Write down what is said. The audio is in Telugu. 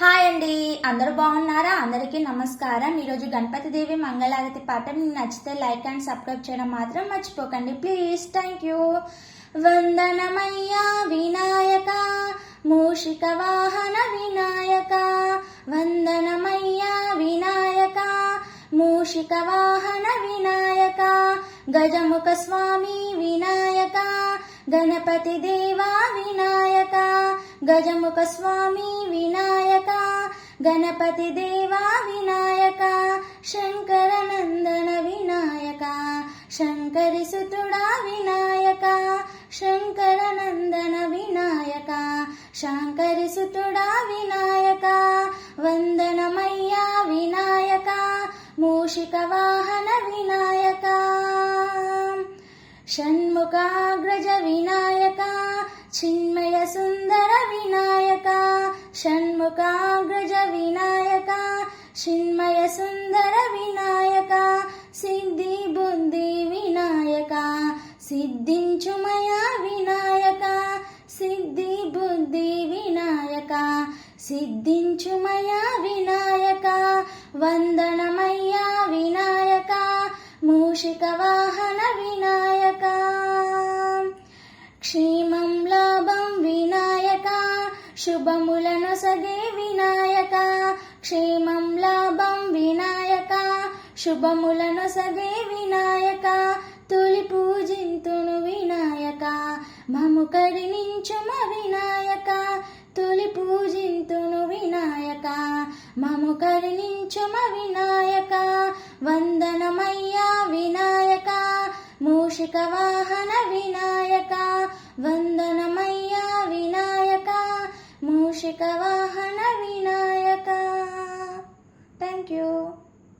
హాయ్ అండి, అందరూ బాగున్నారా? అందరికీ నమస్కారం. ఈరోజు గణపతి దేవి మంగళారతి పాఠం మీకు నచ్చితే లైక్ అండ్ సబ్స్క్రైబ్ చేయడం మాత్రం మర్చిపోకండి ప్లీజ్. Thank you. వందనమయ్యా వినాయక మూషిక వాహన వినాయక, వందనమయ్యా వినాయక మూషిక వాహన వినాయక, గజముఖ స్వామి వినాయక గణపతి దేవా వినాయక, గజముఖ స్వామి వినాయక గణపతి దేవా వినాయక, శంకర నందన వినాయక శంకరి సుతుడా వినాయక, శంకర నందన వినాయక శంకరి సుతుడా వినాయక, వందనమయ్యా వినాయక మూషిక వాహన వినాయక, షణ్ముఖాగ్రజ వినాయక చిన్మయ సుందర వినాయక, షణ్ముఖాగ్రజ వినాయక చిన్మయ సుందర వినాయక, సిద్ధి బుద్ధి వినాయక సిద్ధించుమయా వినాయక, సిద్ధి బుద్ధి వినాయక సిద్ధించుమయా వినాయక, వందనమయ్యా వినాయక మూషిక వాహన వినాయక, క్షేమం లాభం వినాయక శుభములను సగే వినాయక, క్షేమం లాభం వినాయక శుభములను సగే వినాయక, తొలి పూజింతును వినాయక మము కరుణించుమ వినాయక, తొలి పూజింతును వినాయక మము కరుణించుమ వినాయక, వందనమయ్యా వినాయక మూషిక వాహన వినాయక, వందనమయ్యా వినాయక మూషిక వాహన వినాయక. Thank you.